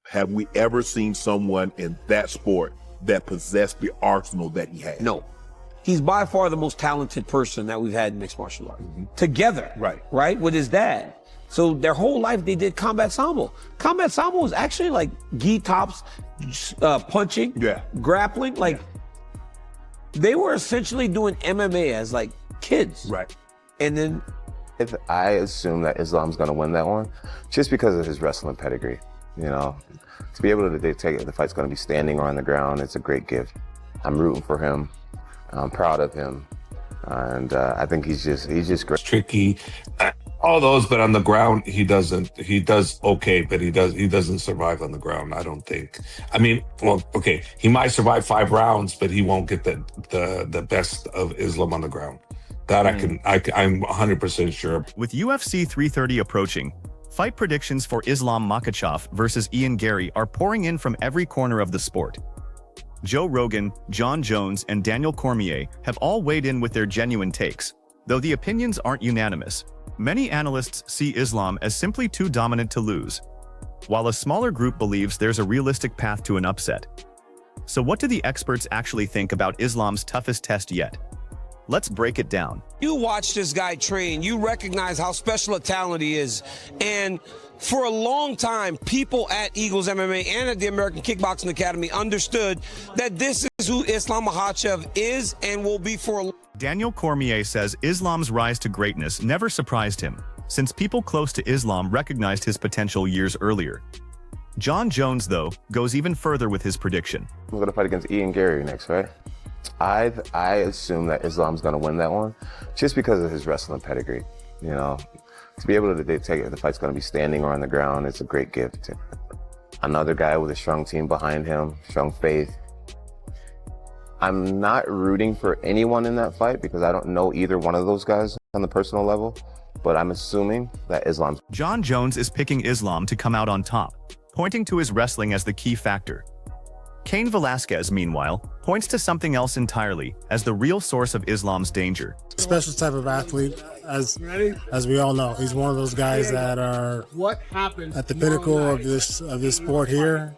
have we ever seen someone in that sport that possessed the arsenal that he had? No. He's by far the most talented person that we've had in mixed martial arts. Together. Right? With his dad. So their whole life they did combat sambo. Combat sambo was actually like gi tops, punching, grappling. Like they were essentially doing MMA as like kids. Right. And then I assume that Islam's gonna win that one just because of his wrestling pedigree. You know, to be able to dictate if the fight's gonna be standing or on the ground, it's a great gift. I'm rooting for him. I'm proud of him. And I think he's just great. It's tricky. All those, but on the ground, he does okay, but he doesn't survive on the ground, I don't think. I mean, well, okay, he might survive 5 rounds, but he won't get the best of Islam on the ground. That I'm 100% sure. With UFC 330 approaching, fight predictions for Islam Makhachev versus Ian Garry are pouring in from every corner of the sport. Joe Rogan, Jon Jones, and Daniel Cormier have all weighed in with their genuine takes, though the opinions aren't unanimous. Many analysts see Islam as simply too dominant to lose, while a smaller group believes there's a realistic path to an upset. So what do the experts actually think about Islam's toughest test yet? Let's break it down. you watch this guy train, you recognize how special a talent he is. And for a long time, people at Eagles MMA and at the American Kickboxing Academy understood that this is who Islam Makhachev is and will be for a Daniel Cormier says Islam's rise to greatness never surprised him, since people close to Islam recognized his potential years earlier. Jon Jones, though, goes even further with his prediction. We're going to fight against Ian Garry next, right? I assume that Islam's going to win that one just because of his wrestling pedigree. You know, to be able to dictate if the fight's going to be standing or on the ground, it's a great gift. Another guy with a strong team behind him, strong faith. I'm not rooting for anyone in that fight because I don't know either one of those guys on the personal level, but I'm assuming that Islam's. Jon Jones is picking Islam to come out on top, pointing to his wrestling as the key factor. Cain Velasquez, meanwhile, points to something else entirely as the real source of Islam's danger. Special type of athlete, as we all know. He's one of those guys that are at the pinnacle of this sport here.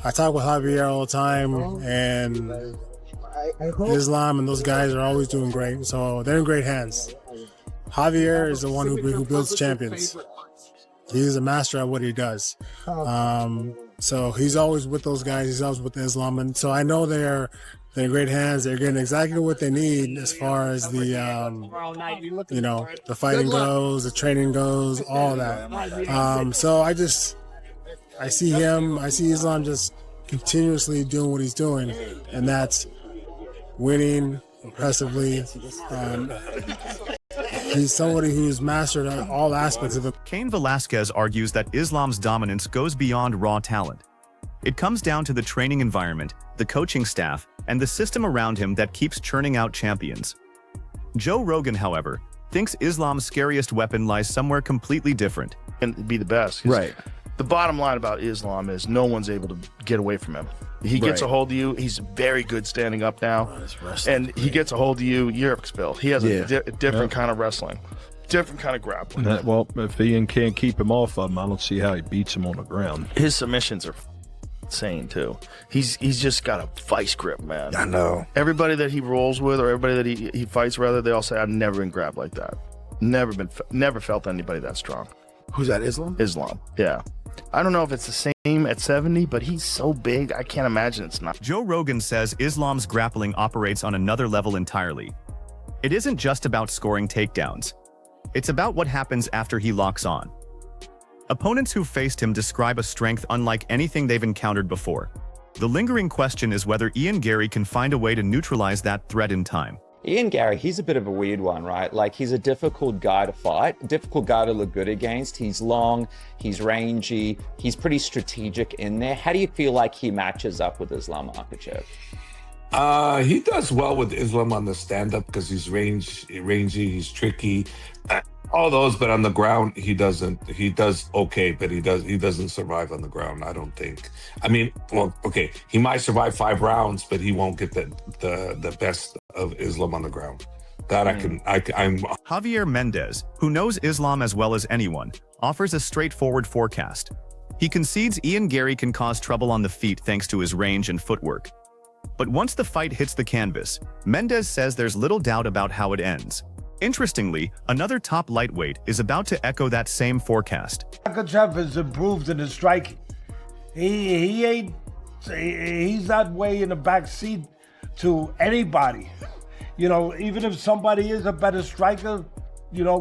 I talk with Javier all the time, and Islam and those guys are always doing great. So they're in great hands. Javier is the one who builds champions. He's a master at what he does. So he's always with those guys. He's always with Islam, and so I know they're in great hands. They're getting exactly what they need as far as the the fighting goes, the training goes, all that. So I see Islam just continuously doing what he's doing, and that's winning impressively. He's somebody who's mastered all aspects of it. Cain Velasquez argues that Islam's dominance goes beyond raw talent. It comes down to the training environment, the coaching staff, and the system around him that keeps churning out champions. Joe Rogan, however, thinks Islam's scariest weapon lies somewhere completely different. And be the best. Right. The bottom line about Islam is no one's able to get away from him. He gets a hold of you. He's very good standing up now. And he gets a hold of you, you're expelled. He has a different kind of wrestling, different kind of grappling. Well, if Ian can't keep him off of him, I don't see how he beats him on the ground. His submissions are insane, too. He's just got a vice grip, man. I know. Everybody that he rolls with or everybody that he fights, rather, they all say, I've never been grabbed like that. Never felt anybody that strong. Who's that, Islam? Islam, yeah. I don't know if it's the same at 70, but he's so big, I can't imagine it's not. Joe Rogan says Islam's grappling operates on another level entirely. It isn't just about scoring takedowns. It's about what happens after he locks on. Opponents who faced him describe a strength unlike anything they've encountered before. The lingering question is whether Ian Garry can find a way to neutralize that threat in time. Ian Garry, he's a bit of a weird one, right? Like, he's a difficult guy to fight, difficult guy to look good against. He's long, he's rangy, he's pretty strategic in there. How do you feel like he matches up with Islam Makhachev? He does well with Islam on the stand-up because he's rangy, he's tricky. All those, but on the ground, he does okay, but he doesn't survive on the ground, I don't think. I mean, well, okay, he might survive 5 rounds, but he won't get the best of Islam on the ground. That I'm Javier Mendez, who knows Islam as well as anyone, offers a straightforward forecast. He concedes Ian Garry can cause trouble on the feet thanks to his range and footwork. But once the fight hits the canvas, Mendes says there's little doubt about how it ends. Interestingly, another top lightweight is about to echo that same forecast. Makhachev has improved in his striking. He's not way in the back seat to anybody. You know, even if somebody is a better striker, you know,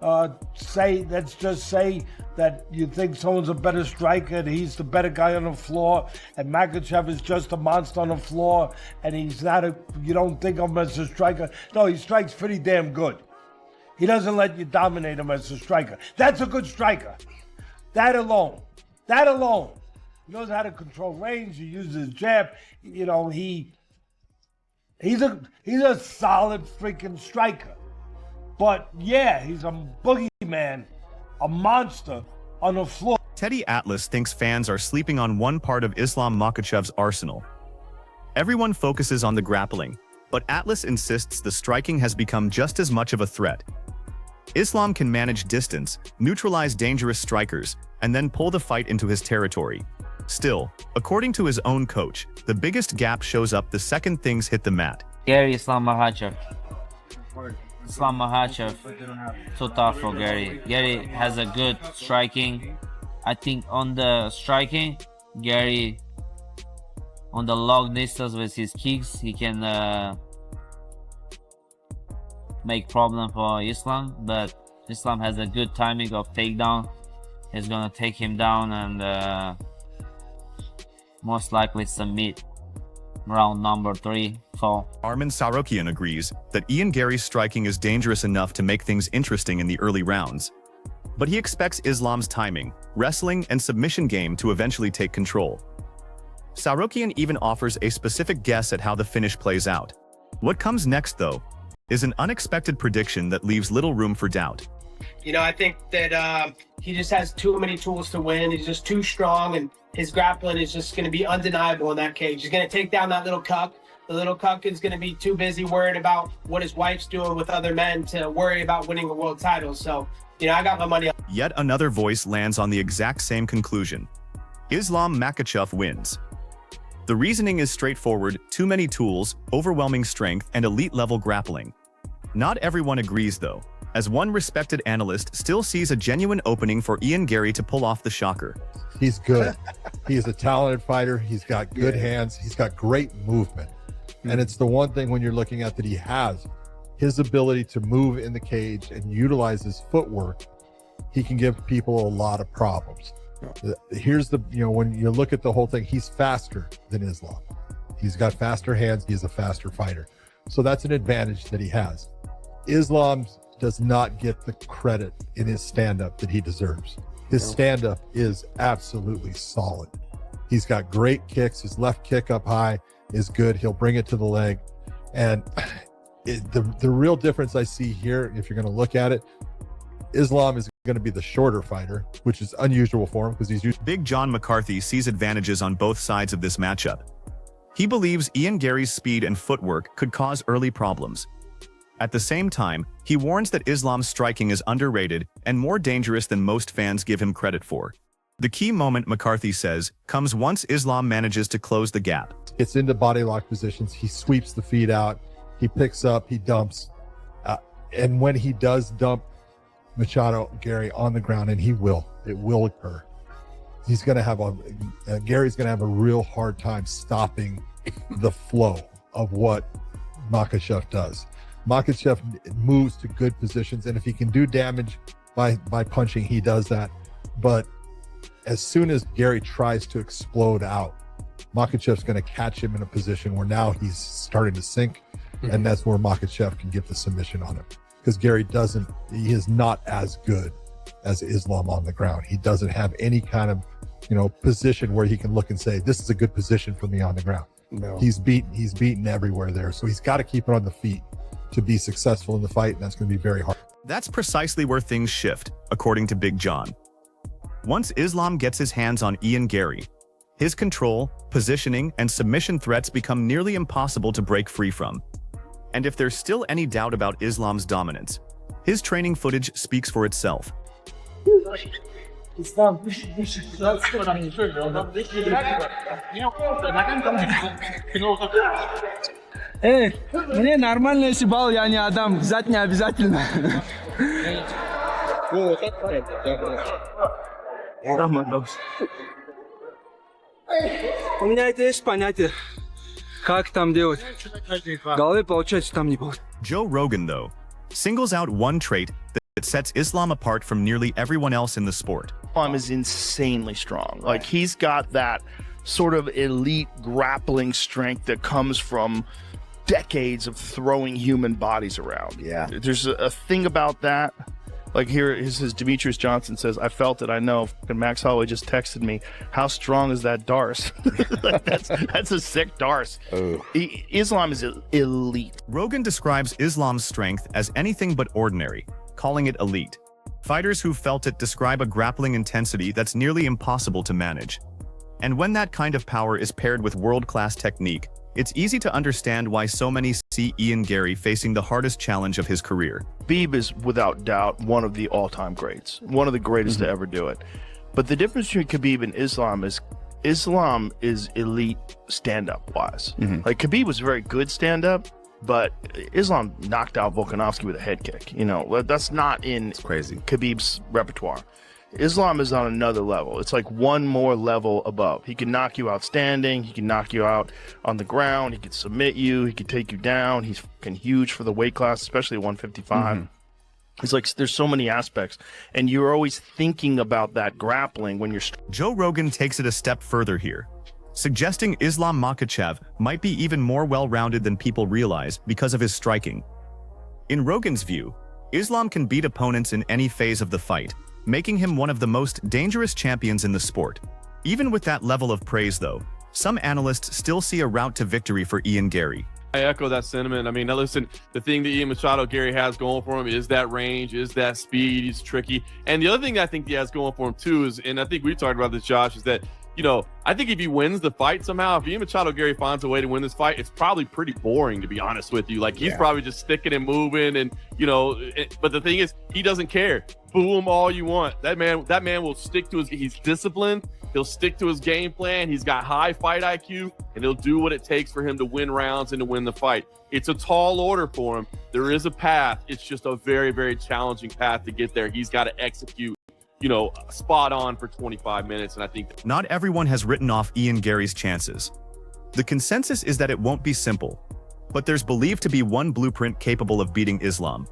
let's just say that you think someone's a better striker and he's the better guy on the floor, and Makhachev is just a monster on the floor, and he's not you don't think of him as a striker. No, he strikes pretty damn good. He doesn't let you dominate him as a striker. That's a good striker. That alone. He knows how to control range. He uses his jab. You know, he's a solid freaking striker. But yeah, he's a boogeyman, a monster on the floor. Teddy Atlas thinks fans are sleeping on one part of Islam Makhachev's arsenal. Everyone focuses on the grappling, but Atlas insists the striking has become just as much of a threat. Islam can manage distance, neutralize dangerous strikers, and then pull the fight into his territory. Still, according to his own coach, the biggest gap shows up the second things hit the mat. Garry, Islam Makhachev. Islam Makhachev, too tough for Garry. Garry has a good striking. I think on the striking, Garry, on the long distance with his kicks, he can make problem for Islam, but Islam has a good timing of takedown. He's gonna take him down and most likely submit round number 3, 4. Arman Sarokian agrees that Ian Garry's striking is dangerous enough to make things interesting in the early rounds. But he expects Islam's timing, wrestling, and submission game to eventually take control. Sarokian even offers a specific guess at how the finish plays out. What comes next, though, is an unexpected prediction that leaves little room for doubt. You know, I think that he just has too many tools to win. He's just too strong, and his grappling is just going to be undeniable in that cage. He's going to take down that little cuck. The little cuck is going to be too busy worried about what his wife's doing with other men to worry about winning a world title. So, you know, I got my money up. Yet another voice lands on the exact same conclusion. Islam Makhachev wins. The reasoning is straightforward: too many tools, overwhelming strength, and elite-level grappling. Not everyone agrees, though, as one respected analyst still sees a genuine opening for Ian Garry to pull off the shocker. He's good. He's a talented fighter. He's got good hands. He's got great movement. And it's the one thing when you're looking at that he has, his ability to move in the cage and utilize his footwork. He can give people a lot of problems. Here's the, you know, when you look at the whole thing, he's faster than Islam. He's got faster hands. He's a faster fighter. So that's an advantage that he has. Islam does not get the credit in his stand-up that he deserves. His stand-up is absolutely solid. He's got great kicks. His left kick up high is good. He'll bring it to the leg. And the real difference I see here, if you're going to look at it, Islam is going to be the shorter fighter, which is unusual for him because he's usually... Big John McCarthy sees advantages on both sides of this matchup. He believes Ian Garry's speed and footwork could cause early problems. At the same time, he warns that Islam's striking is underrated and more dangerous than most fans give him credit for. The key moment, McCarthy says, comes once Islam manages to close the gap. Gets into body lock positions, he sweeps the feet out, he picks up, he dumps. And when he does dump Machado Garry on the ground, and it will occur, he's going to have Gary's going to have a real hard time stopping the flow of what Makhachev does. Makhachev moves to good positions, and if he can do damage by punching, he does that. But as soon as Garry tries to explode out, Makhachev's going to catch him in a position where now he's starting to sink, and that's where Makhachev can get the submission on him. Because Garry he is not as good as Islam on the ground. He doesn't have any kind of, position where he can look and say, this is a good position for me on the ground. No. He's beaten everywhere there. So he's got to keep it on the feet to be successful in the fight, and that's going to be very hard. That's precisely where things shift, according to Big John. Once Islam gets his hands on Ian Garry, his control, positioning, and submission threats become nearly impossible to break free from. And if there's still any doubt about Islam's dominance, his training footage speaks for itself. Мне нормально, если балл я не отдам, взять не обязательно. У меня это есть понятие, как там делать. В голове получается, там не получается. Joe Rogan, though, singles out one trait that sets Islam apart from nearly everyone else in the sport. Islam is insanely strong. Like, he's got that sort of elite grappling strength that comes from decades of throwing human bodies around. Yeah. There's a thing about that. Like, here is his Demetrius Johnson says, I felt it, I know. And Max Holloway just texted me, how strong is that Darce? Like, that's a sick Darce. Islam is elite. Rogan describes Islam's strength as anything but ordinary, calling it elite. Fighters who felt it describe a grappling intensity that's nearly impossible to manage. And when that kind of power is paired with world-class technique, it's easy to understand why so many see Ian Garry facing the hardest challenge of his career. Khabib is without doubt one of the all-time greats, one of the greatest to ever do it. But the difference between Khabib and Islam is elite stand-up wise. Like, Khabib was very good stand-up, but Islam knocked out Volkanovski with a head kick. You know, that's not in Khabib's repertoire. Islam is on another level. It's like one more level above. He can knock you out standing. He can knock you out on the ground. He can submit you. He can take you down. He's fucking huge for the weight class, especially 155. It's like there's so many aspects, and you're always thinking about that grappling when you're. Joe Rogan takes it a step further here, suggesting Islam Makhachev might be even more well-rounded than people realize because of his striking. In Rogan's view, Islam can beat opponents in any phase of the fight, making him one of the most dangerous champions in the sport. Even with that level of praise, though, some analysts still see a route to victory for Ian Garry. I echo that sentiment. I mean, now listen, the thing that Ian Machado Garry has going for him is that range, is that speed. He's tricky. And the other thing I think he has going for him, too, is, and I think we talked about this, Josh, is that, you know, I think if he wins the fight somehow, if Ian Machado Garry finds a way to win this fight, it's probably pretty boring, to be honest with you. Like, he's probably just sticking and moving, and, you know, but the thing is, he doesn't care. Boo him all you want. That man will stick to he's disciplined. He'll stick to his game plan. He's got high fight IQ, and he'll do what it takes for him to win rounds and to win the fight. It's a tall order for him. There is a path. It's just a very, very challenging path to get there. He's got to execute, you know, spot on for 25 minutes, and I think not everyone has written off Ian Garry's chances. The consensus is that it won't be simple, but there's believed to be one blueprint capable of beating Islam.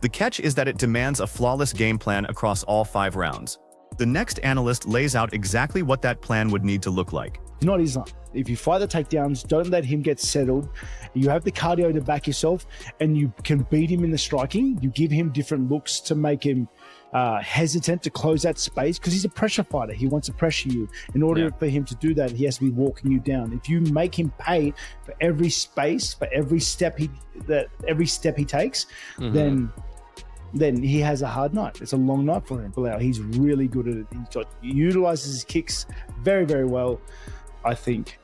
The catch is that it demands a flawless game plan across all 5 rounds. The next analyst lays out exactly what that plan would need to look like. Not Islam. If you fight the takedowns, don't let him get settled. You have the cardio to back yourself, and you can beat him in the striking. You give him different looks to make him hesitant to close that space, because he's a pressure fighter. He wants to pressure you. In order for him to do that, he has to be walking you down. If you make him pay for every space, for every step he takes, then he has a hard night. It's a long night for him. He's really good at it. He utilizes his kicks very, very well, I think.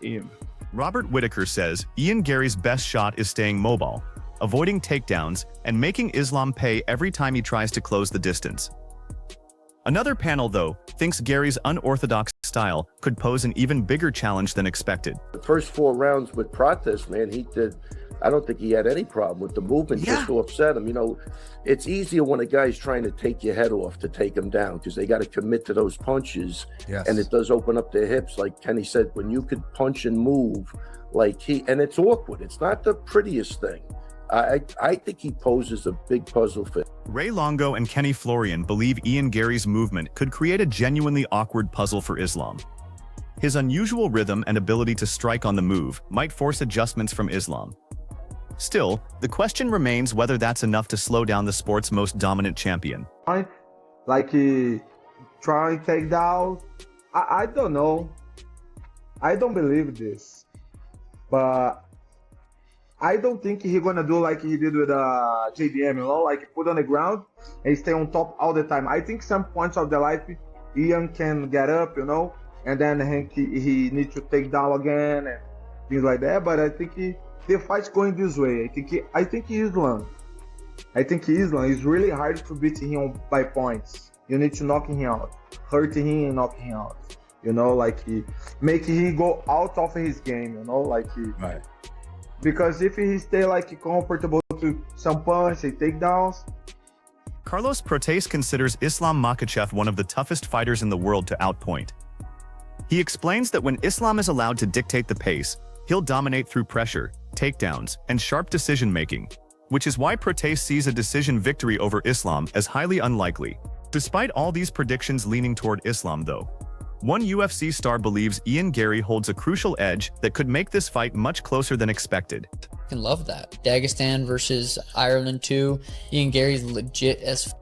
Robert Whitaker says Ian Garry's best shot is staying mobile, avoiding takedowns, and making Islam pay every time he tries to close the distance. Another panel, though, thinks Garry's unorthodox style could pose an even bigger challenge than expected. The first 4 rounds with Prates, man, I don't think he had any problem with the movement, just to upset him. You know, it's easier when a guy's trying to take your head off to take him down, because they got to commit to those punches, and it does open up their hips. Like Kenny said, when you could punch and move, and it's awkward. It's not the prettiest thing. I think he poses a big puzzle for Ray Longo and Kenny Florian believe Ian Garry's movement could create a genuinely awkward puzzle for Islam. His unusual rhythm and ability to strike on the move might force adjustments from Islam. Still, the question remains whether that's enough to slow down the sport's most dominant champion. Like trying takedown, I don't know. I don't believe this, but I don't think he's gonna do like he did with JDM, you know, like put on the ground and stay on top all the time. I think some points of the life, Ian can get up, you know, and then he needs to take down again and things like that. But I think the fight's going this way. I think Islam is really hard to beat him by points. You need to knock him out, hurt him and knock him out. You know, like make him go out of his game. You know, like right. Because if he stay like comfortable to some punch and takedowns. Carlos Protais considers Islam Makhachev one of the toughest fighters in the world to outpoint. He explains that when Islam is allowed to dictate the pace, he'll dominate through pressure, takedowns, and sharp decision-making, which is why Protais sees a decision victory over Islam as highly unlikely. Despite all these predictions leaning toward Islam though, one UFC star believes Ian Garry holds a crucial edge that could make this fight much closer than expected. I love that. Dagestan versus Ireland 2. Ian Garry's legit as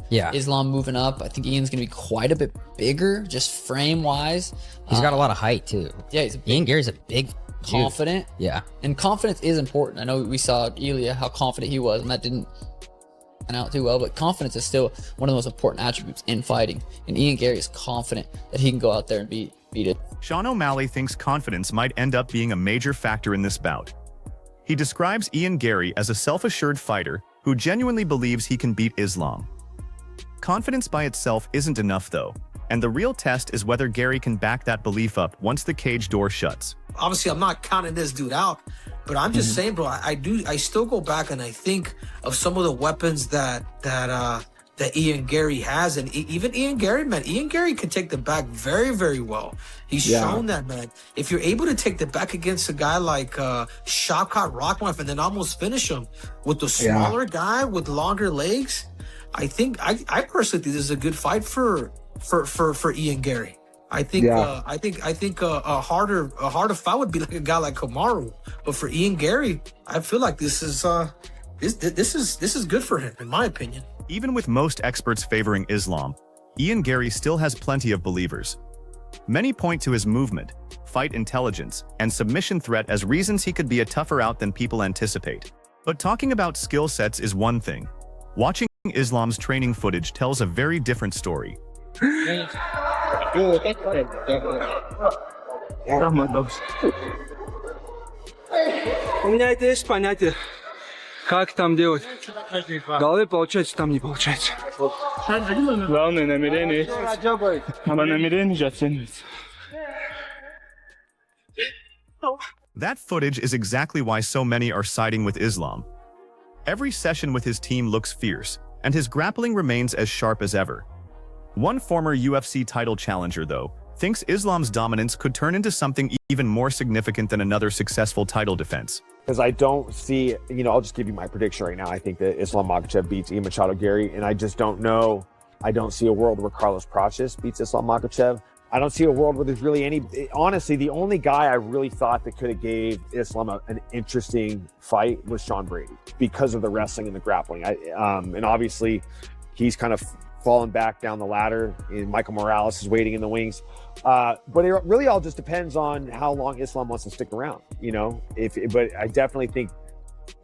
yeah. Islam moving up. I think Ian's going to be quite a bit bigger, just frame-wise. He's got a lot of height, too. Yeah, Ian Garry's a big confident. Dude. Yeah. And confidence is important. I know we saw Ilya, how confident he was, and that didn't pan out too well, but confidence is still one of the most important attributes in fighting. And Ian Garry is confident that he can go out there and beat it. Sean O'Malley thinks confidence might end up being a major factor in this bout. He describes Ian Garry as a self-assured fighter who genuinely believes he can beat Islam. Confidence by itself isn't enough though, and the real test is whether Garry can back that belief up once the cage door shuts. Obviously, I'm not counting this dude out, but I'm just saying, bro, I still go back and I think of some of the weapons that Ian Garry has, and even Ian Garry, man, Ian Garry can take the back very, very well. He's shown that, man. If you're able to take the back against a guy like Shavkat Rakhmonov and then almost finish him with the smaller guy with longer legs, I personally think this is a good fight for Ian Garry. I think a harder fight would be like a guy like Kamaru, but for Ian Garry, I feel like this is good for him, in my opinion. Even with most experts favoring Islam, Ian Garry still has plenty of believers. Many point to his movement, fight intelligence, and submission threat as reasons he could be a tougher out than people anticipate. But talking about skill sets is one thing. Watching Islam's training footage tells a very different story. Поменяйте, понятие. Как там делать? Голове получается, там не получается. Главное намерение. А намерение же оценивается. That footage is exactly why so many are siding with Islam. Every session with his team looks fierce, and his grappling remains as sharp as ever. One former UFC title challenger, though, thinks Islam's dominance could turn into something even more significant than another successful title defense. Because I don't see, I'll just give you my prediction right now. I think that Islam Makhachev beats Ian Garry, and I just don't know. I don't see a world where Carlos Protais beats Islam Makhachev. I don't see a world where there's really any. Honestly, the only guy I really thought that could have gave Islam an interesting fight was Sean Brady because of the wrestling and the grappling. And obviously, he's kind of fallen back down the ladder, and Michael Morales is waiting in the wings. But it really all just depends on how long Islam wants to stick around, But I definitely think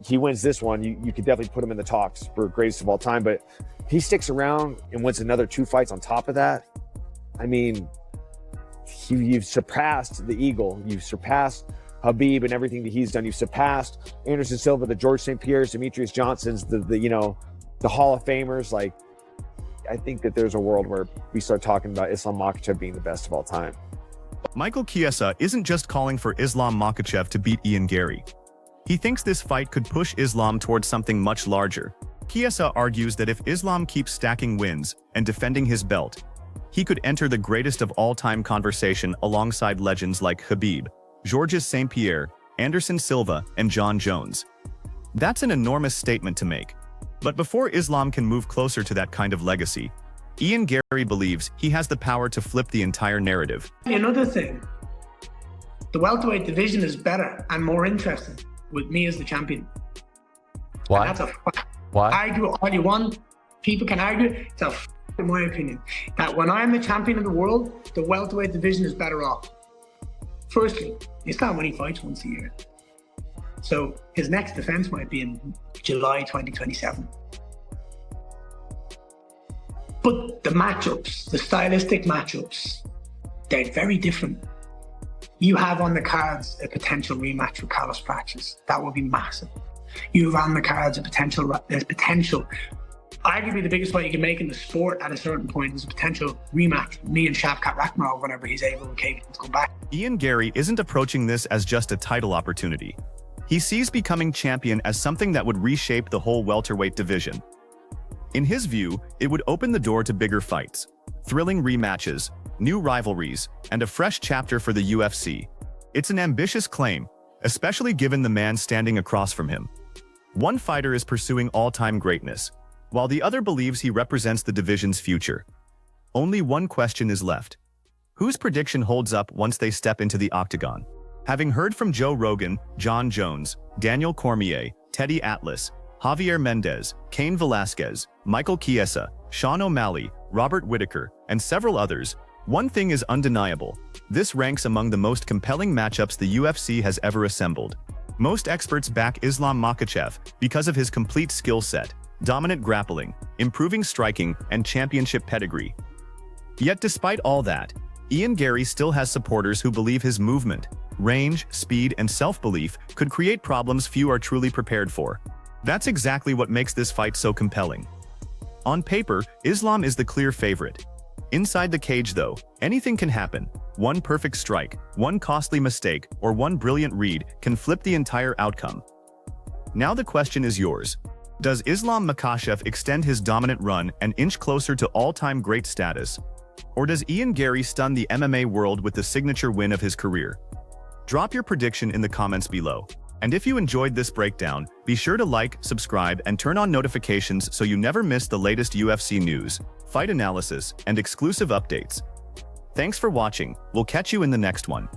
he wins this one. You could definitely put him in the talks for greatest of all time. But if he sticks around and wins another 2 fights on top of that, I mean, you've surpassed the Eagle. You've surpassed Habib and everything that he's done. You've surpassed Anderson Silva, the George St. Pierre's, Demetrius Johnsons, the Hall of Famers. Like, I think that there's a world where we start talking about Islam Makhachev being the best of all time. Michael Chiesa isn't just calling for Islam Makhachev to beat Ian Garry. He thinks this fight could push Islam towards something much larger. Chiesa argues that if Islam keeps stacking wins and defending his belt, he could enter the greatest of all-time conversation alongside legends like Habib, Georges St. Pierre, Anderson Silva, and John Jones. That's an enormous statement to make. But before Islam can move closer to that kind of legacy, Ian Garry believes he has the power to flip the entire narrative. Another thing, the welterweight division is better and more interesting with me as the champion. Why? And that's Why? Argue all you want. People can argue. It's a in my opinion, that when I'm the champion of the world, the welterweight division is better off. Firstly, Islam only fights once a year. So his next defense might be in July 2027. But the matchups, the stylistic matchups, they're very different. You have on the cards a potential rematch with Carlos Protais. That would be massive. You have on the cards a potential arguably the biggest fight you can make in the sport at a certain point is a potential rematch. Me and Shavkat Rakhmonov whenever he's able and capable to come back. Ian Garry isn't approaching this as just a title opportunity. He sees becoming champion as something that would reshape the whole welterweight division. In his view, it would open the door to bigger fights, thrilling rematches, new rivalries, and a fresh chapter for the UFC. It's an ambitious claim, especially given the man standing across from him. One fighter is pursuing all-time greatness, while the other believes he represents the division's future. Only one question is left. Whose prediction holds up once they step into the octagon? Having heard from Joe Rogan, Jon Jones, Daniel Cormier, Teddy Atlas, Javier Mendez, Cain Velasquez, Michael Chiesa, Sean O'Malley, Robert Whittaker, and several others, one thing is undeniable. This ranks among the most compelling matchups the UFC has ever assembled. Most experts back Islam Makhachev because of his complete skill set, dominant grappling, improving striking, and championship pedigree. Yet despite all that, Ian Garry still has supporters who believe his movement, range, speed, and self-belief could create problems few are truly prepared for. That's exactly what makes this fight so compelling. On paper, Islam is the clear favorite. Inside the cage though, anything can happen. One perfect strike, one costly mistake, or one brilliant read can flip the entire outcome. Now the question is yours. Does Islam Makhachev extend his dominant run and inch closer to all-time great status? Or does Ian Garry stun the MMA world with the signature win of his career? Drop your prediction in the comments below. And if you enjoyed this breakdown, be sure to like, subscribe, and turn on notifications so you never miss the latest UFC news, fight analysis, and exclusive updates. Thanks for watching. We'll catch you in the next one.